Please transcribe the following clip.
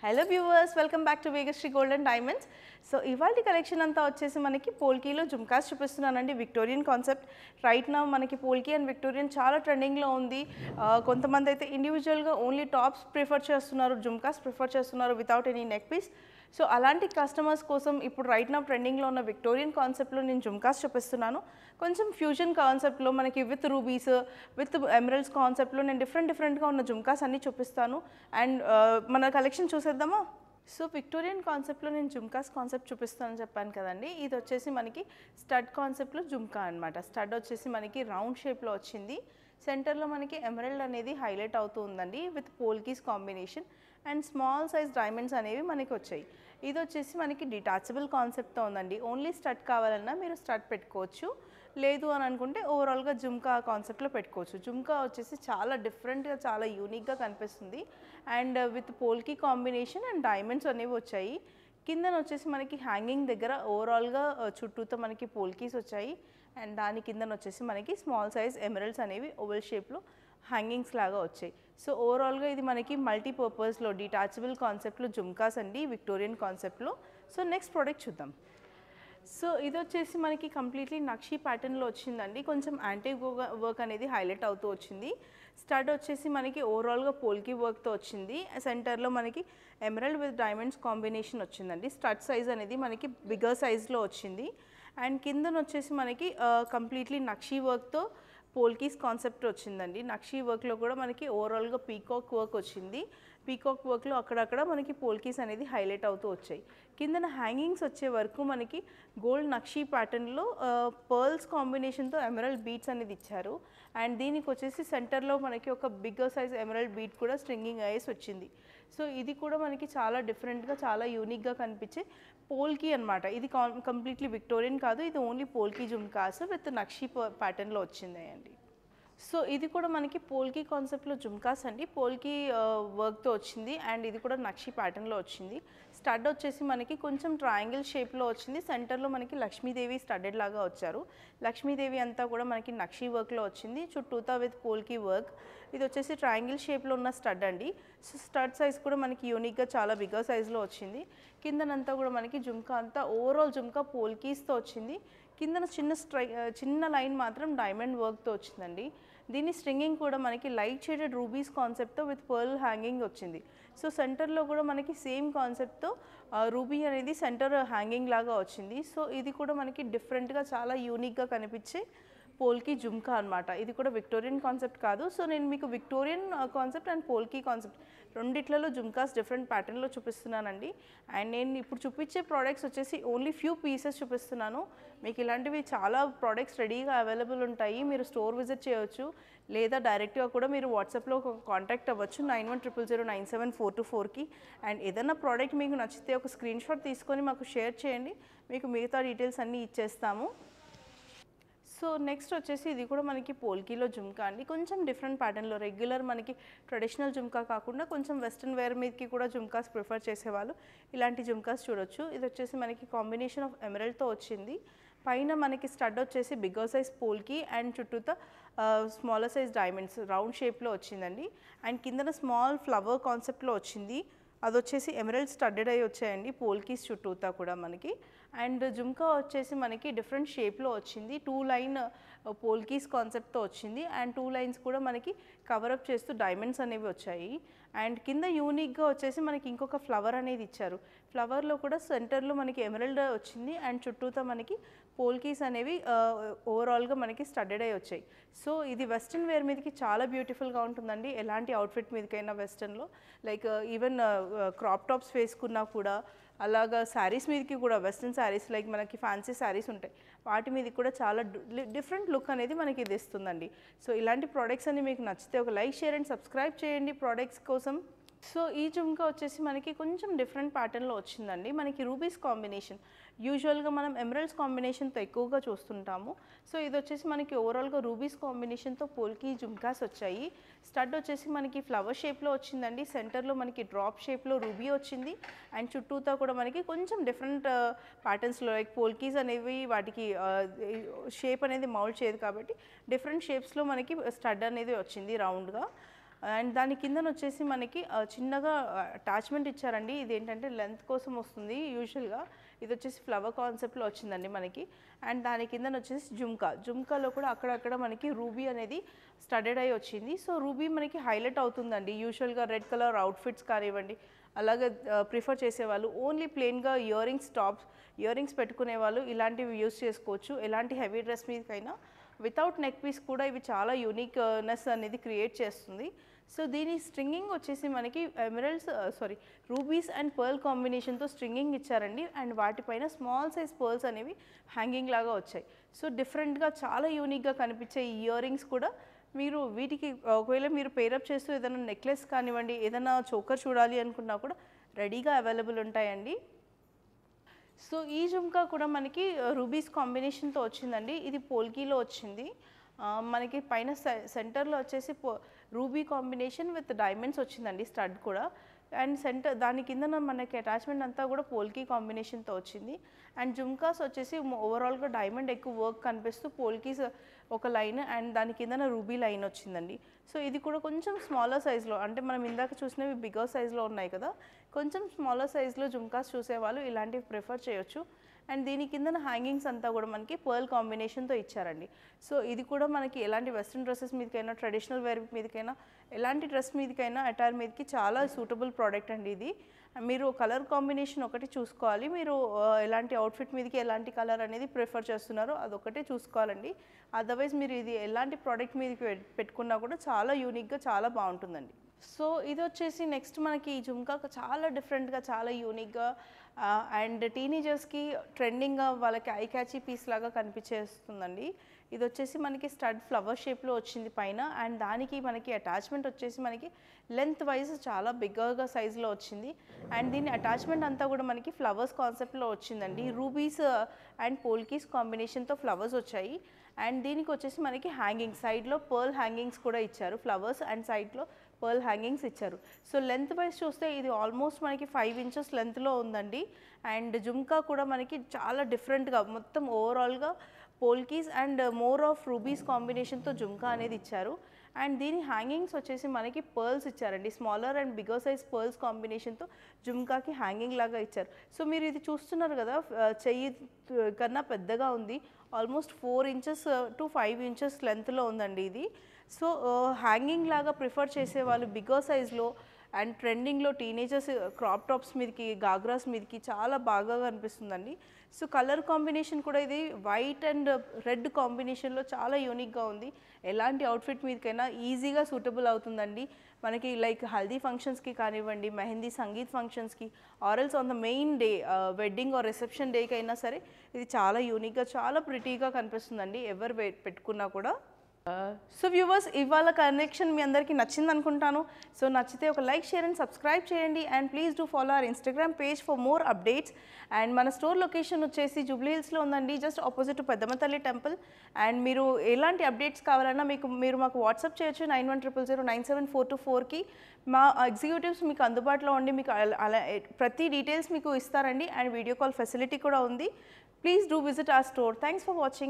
Hello viewers, welcome back to Vegasri gold and diamonds. So ఇవాళ collection అంతా వచ్చేసి మనకి పోల్కీలో జుమ్కాస్ చూపిస్తున్నానండి. విక్టోరియన్ కాన్సెప్ట్ రైట్ నౌ మనకి పోల్కీ అండ్ విక్టోరియన్ చాలా ట్రెండింగ్లో ఉంది. కొంతమంది అయితే ఇండివిజువల్గా ఓన్లీ టాప్స్ ప్రిఫర్ చేస్తున్నారు, జుమ్కాస్ ప్రిఫర్ చేస్తున్నారు without any neck piece. So అలాంటి కస్టమర్స్ కోసం ఇప్పుడు రైట్ నౌ ట్రెండింగ్లో ఉన్న విక్టోరియన్ కాన్సెప్ట్లో నేను జుమ్కాస్ చూపిస్తున్నాను. కొంచెం ఫ్యూజన్ కాన్సెప్ట్లో మనకి విత్ రూబీస్ విత్ ఎమరల్డ్స్ కాన్సెప్ట్లో నేను డిఫరెంట్గా ఉన్న జుమ్కాస్ అన్నీ చూపిస్తాను. అండ్ మన కలెక్షన్ చూసేద్దామా? సో విక్టోరియన్ కాన్సెప్ట్లో నేను జుమ్కాస్ కాన్సెప్ట్ చూపిస్తానని చెప్పాను కదండి. ఇది వచ్చేసి మనకి స్టడ్ కాన్సెప్ట్లో జుమ్కా అనమాట. స్టడ్ వచ్చేసి మనకి రౌండ్ షేప్లో వచ్చింది. సెంటర్లో మనకి ఎమరల్డ్ అనేది హైలైట్ అవుతూ ఉందండి with polkis combination and small size diamonds అనేవి మనకి వచ్చాయి. ఇది వచ్చేసి మనకి డిటాచబుల్ కాన్సెప్ట్తో ఉందండి. ఓన్లీ స్టడ్ కావాలన్నా మీరు స్టడ్ పెట్టుకోవచ్చు, లేదు అని అనుకుంటే ఓవరాల్గా జుమ్కా కాన్సెప్ట్లో పెట్టుకోవచ్చు. జుమ్కా వచ్చేసి చాలా డిఫరెంట్గా చాలా యూనిక్గా కనిపిస్తుంది and with polki combination and diamonds అనేవి వచ్చాయి. కిందన వచ్చేసి మనకి హ్యాంగింగ్ దగ్గర ఓవరాల్గా చుట్టూతో మనకి పోల్కీస్ వచ్చాయి అండ్ దాని కిందన వచ్చేసి మనకి స్మాల్ సైజ్ ఎమరల్డ్స్ అనేవి ఓవెల్ షేప్లో హ్యాంగింగ్స్ లాగా వచ్చాయి. సో ఓవరాల్గా ఇది మనకి మల్టీపర్పస్లో డిటాచబుల్ కాన్సెప్ట్లో జుమ్కాస్ అండి విక్టోరియన్ కాన్సెప్ట్లో. సో నెక్స్ట్ ప్రోడక్ట్ చూద్దాం. సో ఇది వచ్చేసి మనకి కంప్లీట్లీ నక్షీ ప్యాటర్న్లో వచ్చిందండి. కొంచెం యాంటిక్ వర్క్ అనేది హైలైట్ అవుతూ వచ్చింది. స్టడ్ వచ్చేసి మనకి ఓవరాల్గా పోల్కీ వర్క్తో వచ్చింది. సెంటర్లో మనకి ఎమరల్డ్ విత్ డైమండ్స్ కాంబినేషన్ వచ్చిందండి. స్టడ్ సైజ్ అనేది మనకి బిగ్గర్ సైజ్లో వచ్చింది అండ్ కిందన వచ్చేసి మనకి కంప్లీట్లీ నక్షీ వర్క్తో పోల్కీస్ కాన్సెప్ట్ వచ్చిందండి. నక్షీ వర్క్లో కూడా మనకి ఓవరాల్గా పీకాక్ వర్క్ వచ్చింది. పీకాక్ వర్క్లో అక్కడక్కడ మనకి పోల్కీస్ అనేది హైలైట్ అవుతూ వచ్చాయి. కిందన హ్యాంగింగ్స్ వచ్చే వరకు మనకి గోల్డ్ నక్షీ ప్యాటర్న్లో పర్ల్స్ కాంబినేషన్తో ఎమరల్డ్ బీట్స్ అనేది ఇచ్చారు అండ్ దీనికి వచ్చేసి సెంటర్లో మనకి ఒక బిగ్గర్ సైజ్ ఎమరల్డ్ బీట్ కూడా స్ట్రింగింగ్ అయ్యేసి వచ్చింది. సో ఇది కూడా మనకి చాలా డిఫరెంట్గా చాలా యూనిక్గా కనిపించే పోల్కీ అనమాట. ఇది కంప్లీట్లీ విక్టోరియన్ కాదు, ఇది ఓన్లీ పోల్కీ జుమ్కాస్ విత్ నక్షీ ప్యాటర్న్లో వచ్చింది అండి. సో ఇది కూడా మనకి పోల్కీ కాన్సెప్ట్లో జుమ్కాస్ అండి. పోల్కీ వర్క్తో వచ్చింది అండ్ ఇది కూడా నక్షీ ప్యాటర్న్లో వచ్చింది. స్టడ్ వచ్చేసి మనకి కొంచెం ట్రయాంగిల్ షేప్లో వచ్చింది. సెంటర్లో మనకి లక్ష్మీదేవి స్టడెడ్ లాగా వచ్చారు. లక్ష్మీదేవి అంతా కూడా మనకి నక్షీ వర్క్లో వచ్చింది, చుట్టూతా విత్ పోల్కీ వర్క్. ఇది వచ్చేసి ట్రయాంగిల్ షేప్లో ఉన్న స్టడ్ అండి. సో స్టడ్ సైజ్ కూడా మనకి యూనిక్గా చాలా బిగ్గర్ సైజ్లో వచ్చింది. కిందనంతా కూడా మనకి జుమ్కా అంతా ఓవరాల్ జుమ్కా పోల్కీస్తో వచ్చింది. కిందన చిన్న లైన్ మాత్రం డైమండ్ వర్క్తో వచ్చిందండి. దీని స్ట్రింగింగ్ కూడా మనకి లైట్ షేడెడ్ రూబీస్ కాన్సెప్ట్తో విత్ పర్ల్ హ్యాంగింగ్ వచ్చింది. సో సెంటర్లో కూడా మనకి సేమ్ కాన్సెప్ట్తో రూబీ అనేది సెంటర్ హ్యాంగింగ్ లాగా వచ్చింది. సో ఇది కూడా మనకి డిఫరెంట్గా చాలా యూనిక్గా కనిపించే పోల్కీ జుమ్కా అనమాట. ఇది కూడా విక్టోరియన్ కాన్సెప్ట్ కాదు. సో నేను మీకు Victorian concept and polki concept రెండిట్లలో జుమ్కాస్ డిఫరెంట్ ప్యాటర్న్లో చూపిస్తున్నానండి. అండ్ నేను ఇప్పుడు చూపించే ప్రోడక్ట్స్ వచ్చేసి ఓన్లీ ఫ్యూ పీసెస్ చూపిస్తున్నాను. మీకు ఇలాంటివి చాలా ప్రోడక్ట్స్ రెడీగా అవైలబుల్ ఉంటాయి. మీరు స్టోర్ విజిట్ చేయవచ్చు లేదా డైరెక్ట్గా కూడా మీరు వాట్సాప్లో కాంటాక్ట్ అవ్వచ్చు 9100097424కి. అండ్ ఏదైనా ప్రోడక్ట్ మీకు నచ్చితే ఒక స్క్రీన్ షాట్ తీసుకొని మాకు షేర్ చేయండి, మీకు మిగతా డీటెయిల్స్ అన్నీ ఇచ్చేస్తాము. సో నెక్స్ట్ వచ్చేసి ఇది కూడా మనకి పోల్కీలో జుమ్కా అండి. కొంచెం డిఫరెంట్ ప్యాటర్న్లో రెగ్యులర్ మనకి ట్రెడిషనల్ జుమ్కా కాకుండా కొంచెం వెస్ట్రన్ వేర్ మీదకి కూడా జుమ్కాస్ ప్రిఫర్ చేసేవాళ్ళు ఇలాంటి జుమ్కాస్ చూడొచ్చు. ఇది వచ్చేసి మనకి కాంబినేషన్ ఆఫ్ ఎమరల్డ్తో వచ్చింది. పైన మనకి స్టడ్ వచ్చేసి బిగ్గర్ సైజ్ పోల్కీ అండ్ చుట్టూతో స్మాలర్ సైజ్ డైమండ్స్ రౌండ్ షేప్లో వచ్చిందండి. అండ్ కిందన స్మాల్ ఫ్లవర్ కాన్సెప్ట్లో వచ్చింది. అది వచ్చేసి ఎమరల్డ్ స్టడ్డెడ్ అయ్యి వచ్చాయండి పోల్కీస్ చుట్టూతా కూడా మనకి. అండ్ జుమ్కా వచ్చేసి మనకి డిఫరెంట్ షేప్లో వచ్చింది. 2 లైన్ పోల్కీస్ కాన్సెప్ట్తో వచ్చింది అండ్ 2 లైన్స్ కూడా మనకి కవరప్ చేస్తూ డైమండ్స్ అనేవి వచ్చాయి. అండ్ కింద యూనిక్గా వచ్చేసి మనకి ఇంకొక ఫ్లవర్ అనేది ఇచ్చారు. ఫ్లవర్లో కూడా సెంటర్లో మనకి ఎమరల్డ్ వచ్చింది అండ్ చుట్టూతో మనకి పోల్కీస్ అనేవి ఓవరాల్గా మనకి స్టడ్డెడ్ అయ్యి వచ్చాయి. సో ఇది వెస్ట్రన్ వేర్ మీదకి చాలా బ్యూటిఫుల్గా ఉంటుందండి. ఎలాంటి అవుట్ఫిట్ మీదకైనా వెస్ట్రన్లో లైక్ ఈవెన్ క్రాప్ టాప్స్ వేసుకున్నా కూడా, అలాగా శారీస్ మీదకి కూడా వెస్ట్రన్ శారీస్ లైక్ మనకి ఫ్యాన్సీ శారీస్ ఉంటాయి, వాటి మీదకి కూడా చాలా డిఫరెంట్ లుక్ అనేది మనకి ఇది ఇస్తుందండి. సో ఇలాంటి ప్రోడక్ట్స్ అన్ని మీకు నచ్చితే ఒక లైక్, షేర్ అండ్ సబ్స్క్రైబ్ చేయండి ప్రోడక్ట్స్ కోసం. సో ఈ జుమ్కా వచ్చేసి మనకి కొంచెం డిఫరెంట్ ప్యాటర్న్లో వచ్చిందండి. మనకి రూబీస్ కాంబినేషన్ యూజువల్గా మనం ఎమరల్డ్స్ కాంబినేషన్తో ఎక్కువగా చూస్తుంటాము. సో ఇది వచ్చేసి మనకి ఓవరాల్గా రూబీస్ కాంబినేషన్తో పోల్కీ జుమ్కాస్ వచ్చాయి. స్టడ్ వచ్చేసి మనకి ఫ్లవర్ షేప్లో వచ్చిందండి. సెంటర్లో మనకి డ్రాప్ షేప్లో రూబీ వచ్చింది అండ్ చుట్టూతో కూడా మనకి కొంచెం డిఫరెంట్ ప్యాటర్న్స్లో లైక్ పోల్కీస్ అనేవి వాటికి షేప్ అనేది మౌల్డ్ చేయదు కాబట్టి డిఫరెంట్ షేప్స్లో మనకి స్టడ్ అనేది వచ్చింది రౌండ్గా. అండ్ దాని కిందన వచ్చేసి మనకి చిన్నగా అటాచ్మెంట్ ఇచ్చారండి. ఇదేంటంటే లెంత్ కోసం వస్తుంది యూజువల్గా. ఇది వచ్చేసి ఫ్లవర్ కాన్సెప్ట్లో వచ్చిందండి మనకి. అండ్ దాని కిందన వచ్చేసి జుమ్కాలో కూడా అక్కడక్కడ మనకి రూబీ అనేది స్టడెడ్ అయి వచ్చింది. సో రూబీ మనకి హైలైట్ అవుతుందండి. యూజువల్గా రెడ్ కలర్ అవుట్ఫిట్స్ కానివ్వండి, అలాగే ప్రిఫర్ చేసేవాళ్ళు ఓన్లీ ప్లెయిన్గా ఇయర్ రింగ్స్ పెట్టుకునే వాళ్ళు ఇలాంటివి యూస్ చేసుకోవచ్చు. ఎలాంటి హెవీ డ్రెస్ మీదకైనా వితౌట్ నెక్ పీస్ కూడా ఇవి చాలా యూనిక్నెస్ అనేది క్రియేట్ చేస్తుంది. సో దీని స్ట్రింగింగ్ వచ్చేసి మనకి రూబీస్ అండ్ పర్ల్ కాంబినేషన్తో స్ట్రింగింగ్ ఇచ్చారండి. అండ్ వాటిపైన స్మాల్ సైజ్ పర్ల్స్ అనేవి హ్యాంగింగ్ లాగా వచ్చాయి. సో డిఫరెంట్గా చాలా యూనిక్గా కనిపించే ఈ ఇయర్ రింగ్స్ కూడా మీరు వీటికి ఒకవేళ మీరు పేరప్ చేస్తూ ఏదైనా నెక్లెస్ కానివ్వండి, ఏదైనా చోకర్ చూడాలి అనుకున్నా కూడా రెడీగా అవైలబుల్ ఉంటాయండి. సో ఈ జుమ్కా కూడా మనకి రూబీస్ కాంబినేషన్తో వచ్చిందండి. ఇది పోల్కీలో వచ్చింది. మనకి పైన సెంటర్లో వచ్చేసి రూబీ కాంబినేషన్ విత్ డైమండ్స్ వచ్చిందండి, స్టడ్ కూడా. అండ్ దాని కింద మనకి అటాచ్మెంట్ అంతా కూడా పోల్కీ కాంబినేషన్తో వచ్చింది. అండ్ జుమ్కాస్ వచ్చేసి ఓవరాల్గా డైమండ్ ఎక్కువ వర్క్ కనిపిస్తూ పోల్కీస్ ఒక లైన్ అండ్ దాని కిందన రూబీ లైన్ వచ్చిందండి. సో ఇది కూడా కొంచెం స్మాలర్ సైజ్లో, అంటే మనం ఇందాక చూసినవి బిగ్గర్ సైజ్లో ఉన్నాయి కదా, కొంచెం స్మాలర్ సైజ్లో జుమ్కాస్ చూసేవాళ్ళు ఇలాంటివి ప్రిఫర్ చేయొచ్చు. అండ్ దీని కిందన హ్యాంగింగ్స్ అంతా కూడా మనకి పర్ల్ కాంబినేషన్తో ఇచ్చారండి. సో ఇది కూడా మనకి ఎలాంటి వెస్ట్రన్ డ్రెస్సెస్ మీదకైనా, ట్రెడిషనల్ వేర్ మీదకైనా, ఎలాంటి డ్రెస్ మీదకైనా, అటైర్ మీదకి చాలా సూటబుల్ ప్రోడక్ట్ అండి ఇది. మీరు కలర్ కాంబినేషన్ ఒకటి చూసుకోవాలి. మీరు ఎలాంటి అవుట్ఫిట్ మీదకి ఎలాంటి కలర్ అనేది ప్రిఫర్ చేస్తున్నారో అదొకటే చూసుకోవాలండి. అదర్వైజ్ మీరు ఇది ఎలాంటి ప్రోడక్ట్ మీదకి పెట్టుకున్నా కూడా చాలా యూనిక్గా చాలా బాగుంటుందండి. సో ఇది వచ్చేసి నెక్స్ట్ మనకి ఈ జుమ్కా చాలా డిఫరెంట్గా, చాలా యూనిక్గా అండ్ టీనేజర్స్కి ట్రెండింగ్గా వాళ్ళకి ఐ క్యాచీ పీస్ లాగా కనిపించేస్తుందండి. ఇది వచ్చేసి మనకి స్టడ్ ఫ్లవర్ షేప్లో వచ్చింది పైన. అండ్ దానికి మనకి అటాచ్మెంట్ వచ్చేసి మనకి లెంత్ వైజ్ చాలా బిగ్గర్గా సైజులో వచ్చింది. అండ్ దీని అటాచ్మెంట్ అంతా కూడా మనకి ఫ్లవర్స్ కాన్సెప్ట్లో వచ్చిందండి. రూబీస్ అండ్ పోల్కీస్ కాంబినేషన్తో ఫ్లవర్స్ వచ్చాయి. అండ్ దీనికి వచ్చేసి మనకి హ్యాంగింగ్ సైడ్లో పర్ల్ హ్యాంగింగ్స్ కూడా ఇచ్చారు, ఫ్లవర్స్ అండ్ సైడ్లో పర్ల్ హ్యాంగింగ్స్ ఇచ్చారు. సో లెంత్ వైజ్ చూస్తే ఇది ఆల్మోస్ట్ మనకి 5 ఇంచెస్ లెంత్లో ఉందండి. అండ్ జుమ్కా కూడా మనకి చాలా డిఫరెంట్గా మొత్తం ఓవరాల్గా polkis and more of rubies కాంబినేషన్తో జుమ్కా అనేది ఇచ్చారు. అండ్ దీని హ్యాంగింగ్స్ వచ్చేసి మనకి పర్ల్స్ ఇచ్చారండి, smaller and bigger size pearls కాంబినేషన్తో జుమ్కాకి హ్యాంగింగ్ లాగా ఇచ్చారు. సో మీరు ఇది చూస్తున్నారు కదా, చెయ్యి కన్నా పెద్దగా ఉంది, ఆల్మోస్ట్ 4 ఇంచెస్ టు 5 ఇంచెస్ లెంత్లో ఉందండి ఇది. సో హ్యాంగింగ్ లాగా ప్రిఫర్ చేసే వాళ్ళు బిగ్గర్ సైజ్లో అండ్ ట్రెండింగ్లో టీనేజర్స్ క్రాప్ టాప్స్ మీదకి, గాగ్రాస్ మీదకి చాలా బాగా కనిపిస్తుందండి. సో కలర్ కాంబినేషన్ కూడా ఇది వైట్ అండ్ రెడ్ కాంబినేషన్లో చాలా యూనిక్గా ఉంది. ఎలాంటి అవుట్ఫిట్ మీదకైనా ఈజీగా సూటబుల్ అవుతుందండి. మనకి లైక్ హల్దీ ఫంక్షన్స్కి కానివ్వండి, మెహందీ సంగీత్ ఫంక్షన్స్కి, or else on the main day wedding or reception డేకి అయినా సరే ఇది చాలా యూనిక్గా, చాలా ప్రిటీగా కనిపిస్తుందండి ఎవరు పెట్టుకున్నా కూడా. సో వ్యూవర్స్, ఇవాళ కనెక్షన్ మీ అందరికీ నచ్చింది అనుకుంటాను. సో నచ్చితే ఒక లైక్, షేర్ అండ్ సబ్స్క్రైబ్ చేయండి. And please do follow our Instagram page for more updates. And మన స్టోర్ లొకేషన్ వచ్చేసి జూబ్లీ హిల్స్లో ఉందండి, జస్ట్ ఆపోజిట్ పెద్దమ్మ తల్లి టెంపుల్. అండ్ మీరు ఎలాంటి అప్డేట్స్ కావాలన్నా మీరు మాకు వాట్సాప్ చేయొచ్చు 9100097424కి. మా ఎగ్జిక్యూటివ్స్ మీకు అందుబాటులో ఉండి మీకు అలా ప్రతి డీటెయిల్స్ మీకు ఇస్తారండి. అండ్ వీడియో కాల్ ఫెసిలిటీ కూడా ఉంది. Please do visit our store. Thanks for watching.